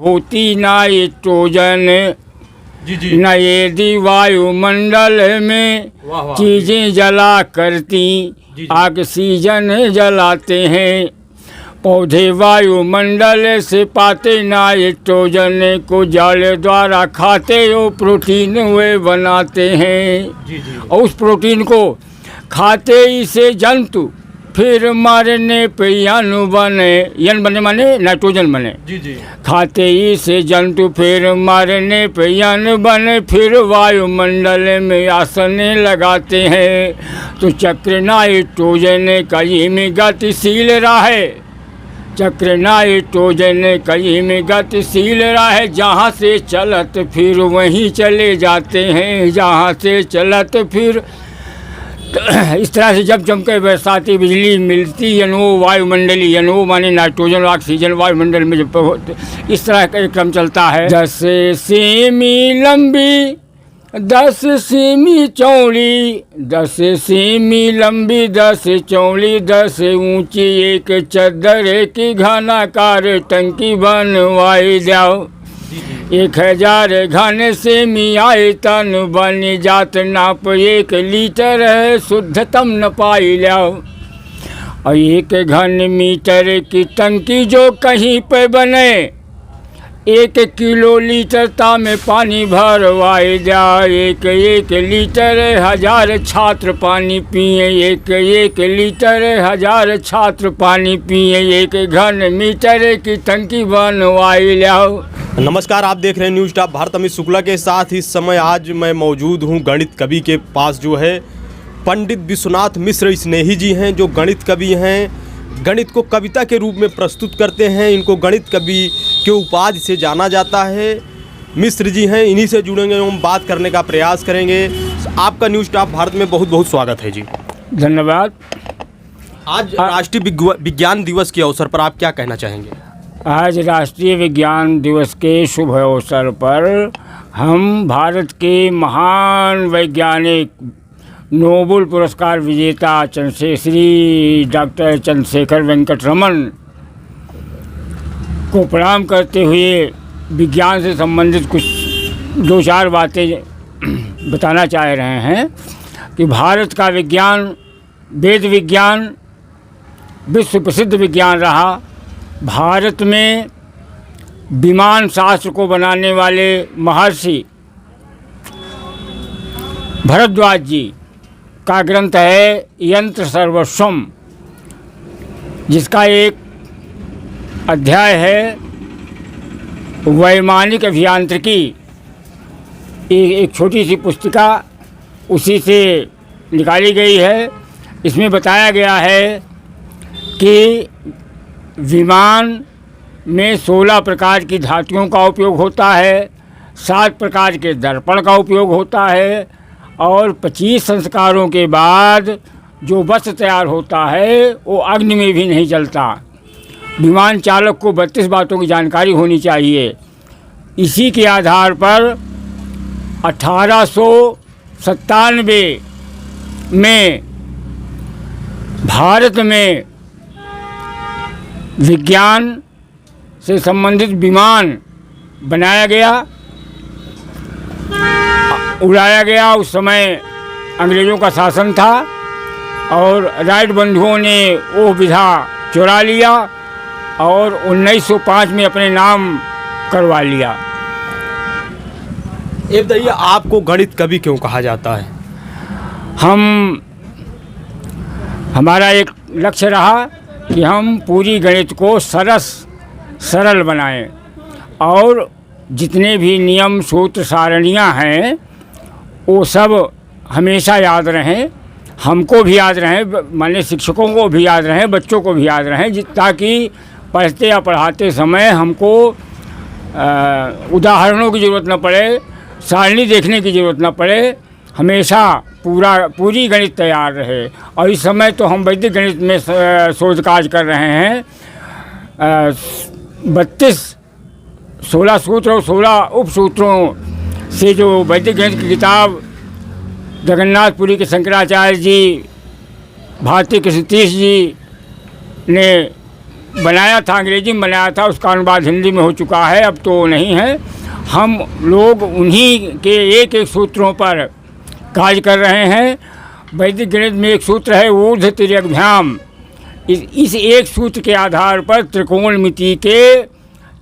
होती नाइट्रोजन, न यदि वायुमंडल में चीजें जला करती ऑक्सीजन जलाते हैं। पौधे वायुमंडल से पाते नाइट्रोजन को जल द्वारा खाते वो प्रोटीन वे बनाते हैं। और उस प्रोटीन को खाते इसे जंतु फिर मारने पे यन बने, यन बने माने नाइट्रोजन बने। खाते इसे जंतु फिर मारने पे यन बने, फिर वायुमंडल में आसन लगाते हैं। तो चक्र नाइट्रोजन कहीं में गतिशील रहे, चक्र नाइट्रोजन कहीं में गतिशील रहे। जहाँ से चलत फिर वहीं चले जाते हैं, जहाँ से चलत फिर। इस तरह से जब चमके बरसाती बिजली मिलती यनो वायुमंडली, यनो माने नाइट्रोजन ऑक्सीजन वायुमंडल में जब इस तरह का क्रम चलता है। 10 सेमी लंबी 10 सेमी चौड़ी, 10 सेमी लंबी 10 चौड़ी, 10 ऊंची एक चद्दर की घनाकार टंकी बनवाई जाओ। 1000 घन सेमी आयतन बन जात, नाप 1 लीटर है शुद्धतम न पाई लाओ। और 1 घन मीटर की टंकी जो कहीं पे बने, 1 किलो लीटरता में पानी भरवाए जाए। 1 लीटर 1000 छात्र पानी पिए, 1 लीटर 1000 छात्र पानी पिए। 1 घन मीटर की टंकी बनवाई लाओ। नमस्कार, आप देख रहे हैं न्यूज़ टॉप भारत। अमित शुक्ला के साथ इस समय आज मैं मौजूद हूं गणित कवि के पास, जो है पंडित विश्वनाथ मिश्र स्नेही जी हैं, जो गणित कवि हैं। गणित को कविता के रूप में प्रस्तुत करते हैं। इनको गणित कवि के उपाधि से जाना जाता है। मिश्र जी हैं, इन्हीं से जुड़ेंगे, हम बात करने का प्रयास करेंगे। आपका न्यूज़ टॉप भारत में बहुत बहुत स्वागत है जी। धन्यवाद। आज राष्ट्रीय विज्ञान दिवस के अवसर पर आप क्या कहना चाहेंगे? आज राष्ट्रीय विज्ञान दिवस के शुभ अवसर पर हम भारत के महान वैज्ञानिक नोबेल पुरस्कार विजेता श्री डॉक्टर चंद्रशेखर वेंकट रमन को प्रणाम करते हुए विज्ञान से संबंधित कुछ 2-4 बातें बताना चाह रहे हैं कि भारत का विज्ञान वेद विज्ञान विश्व प्रसिद्ध विज्ञान रहा। भारत में विमान शास्त्र को बनाने वाले महर्षि भरद्वाज जी का ग्रंथ है यंत्र सर्वस्वम, जिसका एक अध्याय है वैमानिक अभियांत्रिकी। एक छोटी सी पुस्तिका उसी से निकाली गई है। इसमें बताया गया है कि विमान में 16 प्रकार की धातुओं का उपयोग होता है, 7 प्रकार के दर्पण का उपयोग होता है, और 25 संस्कारों के बाद जो वस्त्र तैयार होता है वो अग्नि में भी नहीं जलता। विमान चालक को 32 बातों की जानकारी होनी चाहिए। इसी के आधार पर 1897 में भारत में विज्ञान से संबंधित विमान बनाया गया, उड़ाया गया। उस समय अंग्रेज़ों का शासन था और राइट बंधुओं ने वो विधा चुरा लिया और 1905 में अपने नाम करवा लिया। ये बताइए, आपको गणित कवि क्यों कहा जाता है? हमारा एक लक्ष्य रहा कि हम पूरी गणित को सरल बनाएं और जितने भी नियम सूत्र सारणियाँ हैं वो सब हमेशा याद रहें, हमको भी याद रहें, माने शिक्षकों को भी याद रहें, बच्चों को भी याद रहें, ताकि पढ़ते या पढ़ाते समय हमको उदाहरणों की ज़रूरत न पड़े, सारणी देखने की ज़रूरत न पड़े, हमेशा पूरी गणित तैयार रहे। और इस समय तो हम वैदिक गणित में शोध कार्य कर रहे हैं। 16 सूत्र और 16 उपसूत्रों से जो वैदिक गणित की किताब जगन्नाथपुरी के शंकराचार्य जी, भारती कृष्ण तीर्थ जी ने बनाया था, अंग्रेजी में बनाया था, उसका अनुवाद हिंदी में हो चुका है, अब तो नहीं है। हम लोग उन्हीं के एक एक सूत्रों पर कार्य कर रहे हैं। वैदिक गणित में एक सूत्र है ऊर्ध्व तिर्यग्भ्याम। इस एक सूत्र के आधार पर त्रिकोणमिति के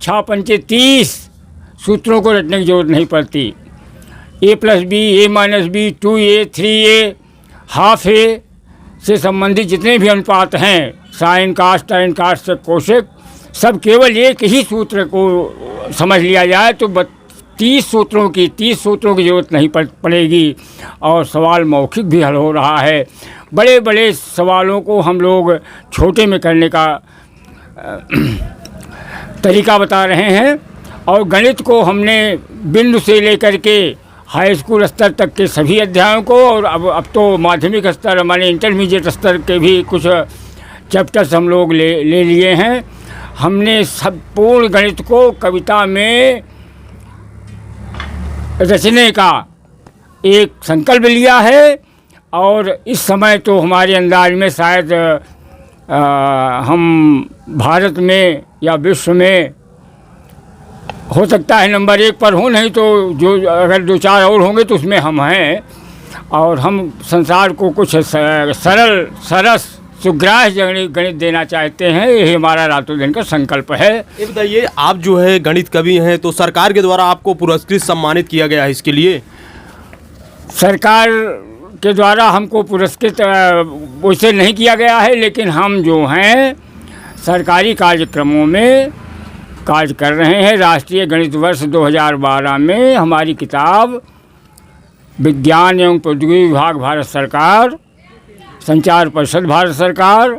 6 पंचे 30 सूत्रों को रटने की जरूरत नहीं पड़ती। a+b, a-b, 2a, 3a, half ए से संबंधित जितने भी अनुपात हैं, साइन कास्ट, टाइन कास्ट से कोशेक, सब केवल एक ही सूत्र को समझ लिया जाए तो 30 सूत्रों की ज़रूरत नहीं पड़ेगी। और सवाल मौखिक भी हल हो रहा है। बड़े बड़े सवालों को हम लोग छोटे में करने का तरीका बता रहे हैं। और गणित को हमने बिंदु से लेकर के हाई स्कूल स्तर तक के सभी अध्यायों को, और अब तो माध्यमिक स्तर, माने इंटरमीडिएट स्तर के भी कुछ चैप्टर्स हम लोग ले लिए हैं। हमने संपूर्ण गणित को कविता में रचने का एक संकल्प लिया है। और इस समय तो हमारे अंदाज में शायद हम भारत में या विश्व में हो सकता है नंबर 1 पर हो, नहीं तो जो अगर 2-4 और होंगे तो उसमें हम हैं। और हम संसार को कुछ सरल, सरस, सुग्राह्य गणित देना चाहते हैं। यही हमारा रातों दिन का संकल्प है। ये बताइए, आप जो है गणित कवि हैं, तो सरकार के द्वारा आपको पुरस्कृत सम्मानित किया गया है, इसके लिए? सरकार के द्वारा हमको पुरस्कृत वैसे नहीं किया गया है, लेकिन हम जो हैं सरकारी कार्यक्रमों में कार्य कर रहे हैं। राष्ट्रीय गणित वर्ष 2012 में हमारी किताब विज्ञान एवं प्रौद्योगिकी विभाग भारत सरकार, संचार परिषद भारत सरकार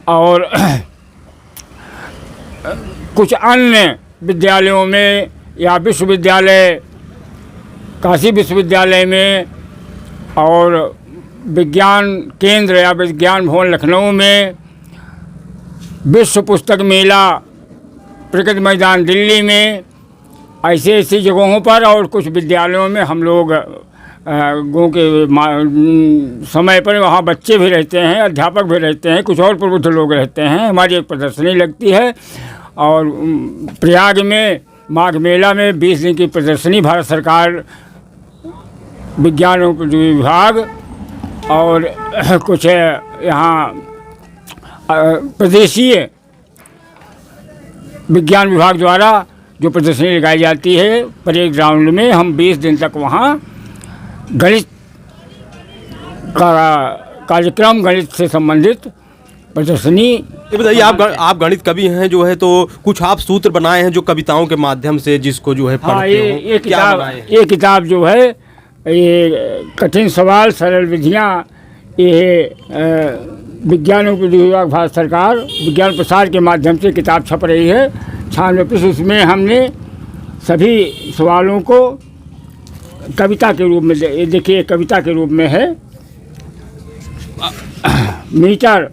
और कुछ अन्य विद्यालयों में या विश्वविद्यालय, काशी विश्वविद्यालय में और विज्ञान केंद्र या विज्ञान भवन लखनऊ में, विश्व पुस्तक मेला प्रगति मैदान दिल्ली में, ऐसी जगहों पर और कुछ विद्यालयों में हम लोग गो के समय पर वहाँ बच्चे भी रहते हैं, अध्यापक भी रहते हैं, कुछ और प्रबुद्ध लोग रहते हैं। हमारी एक प्रदर्शनी लगती है और प्रयाग में माघ मेला में 20 दिन की प्रदर्शनी भारत सरकार विज्ञान एवं प्रौद्योगिकी विभाग और कुछ यहाँ प्रदेशीय विज्ञान विभाग द्वारा जो प्रदर्शनी लगाई जाती है परेड ग्राउंड में, हम 20 दिन तक वहाँ गणित का कार्यक्रम, गणित से संबंधित प्रदर्शनी। ये बताइए, आप गणित कवि हैं जो है, तो कुछ आप सूत्र बनाए हैं जो कविताओं के माध्यम से जिसको जो है पढ़ते हो? ये किताब जो है, ये कठिन सवाल सरल विधियाँ, ये विज्ञान एवं प्रौद्योगिकी विभाग भारत सरकार विज्ञान प्रसार के माध्यम से किताब छप रही है 96 पृष्ठ। उसमें हमने सभी सवालों को कविता के रूप में, देखिए कविता के रूप में है। मीटर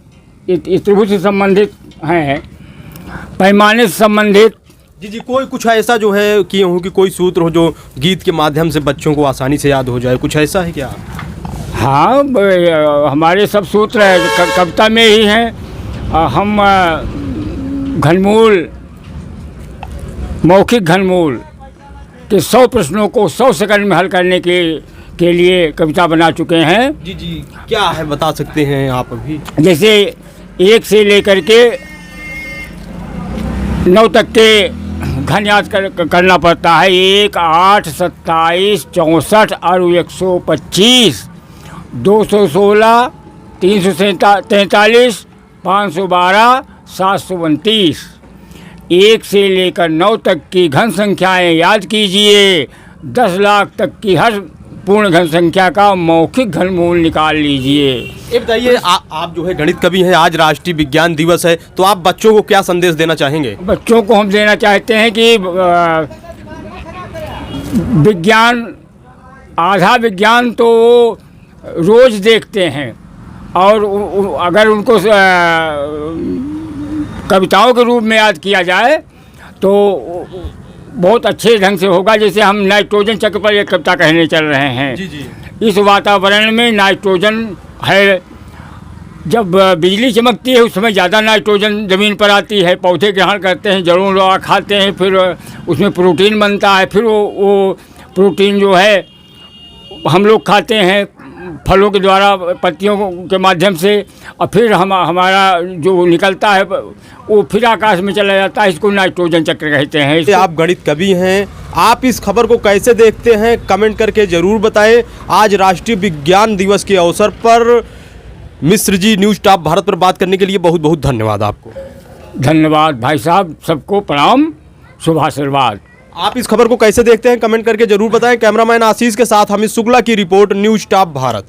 इस त्रिभुज से संबंधित हैं, पैमाने से संबंधित। जी, कोई कुछ ऐसा जो है किए हो कि कोई सूत्र हो जो गीत के माध्यम से बच्चों को आसानी से याद हो जाए, कुछ ऐसा है क्या? हाँ, हमारे सब सूत्र कविता में ही हैं। हम घनमूल, मौखिक घनमूल के 100 प्रश्नों को 100 सेकंड में हल करने के लिए कविता बना चुके हैं। जी, क्या है बता सकते हैं आप अभी? जैसे 1 से लेकर के 9 तक के घन याद करना पड़ता है। 1, 8, 27, 64 और 125, 216, 343, 512, 729। 1 से लेकर 9 तक की घन संख्याएं याद कीजिए। 10 लाख तक की हर पूर्ण घन संख्या का मौखिक घनमूल निकाल लीजिए। ये बताइए, आप जो है गणित कवि हैं, आज राष्ट्रीय विज्ञान दिवस है, तो आप बच्चों को क्या संदेश देना चाहेंगे? बच्चों को हम देना चाहते हैं कि विज्ञान, आधा विज्ञान तो रोज देखते हैं और अगर उनको कविताओं के रूप में याद किया जाए तो बहुत अच्छे ढंग से होगा। जैसे हम नाइट्रोजन चक्र पर एक कविता कहने चल रहे हैं। जी। इस वातावरण में नाइट्रोजन है जब बिजली चमकती है उस समय ज़्यादा नाइट्रोजन ज़मीन पर आती है, पौधे ग्रहण करते हैं, जड़ों लोहा खाते हैं, फिर उसमें प्रोटीन बनता है, फिर वो प्रोटीन जो है हम लोग खाते हैं फलों के द्वारा, पत्तियों के माध्यम से, और फिर हमारा जो निकलता है वो फिर आकाश में चला जाता है। इसको नाइट्रोजन चक्र कहते हैं। आप गणित कवि हैं, आप इस खबर को कैसे देखते हैं, कमेंट करके ज़रूर बताएं। आज राष्ट्रीय विज्ञान दिवस के अवसर पर मिश्र जी न्यूज़ टॉप भारत पर बात करने के लिए बहुत बहुत धन्यवाद आपको। धन्यवाद भाई साहब, सबको प्रणाम, शुभ आशीर्वाद। आप इस खबर को कैसे देखते हैं, कमेंट करके जरूर बताएं। कैमरामैन आशीष के साथ अमित शुक्ला की रिपोर्ट, न्यूज़ टॉप भारत।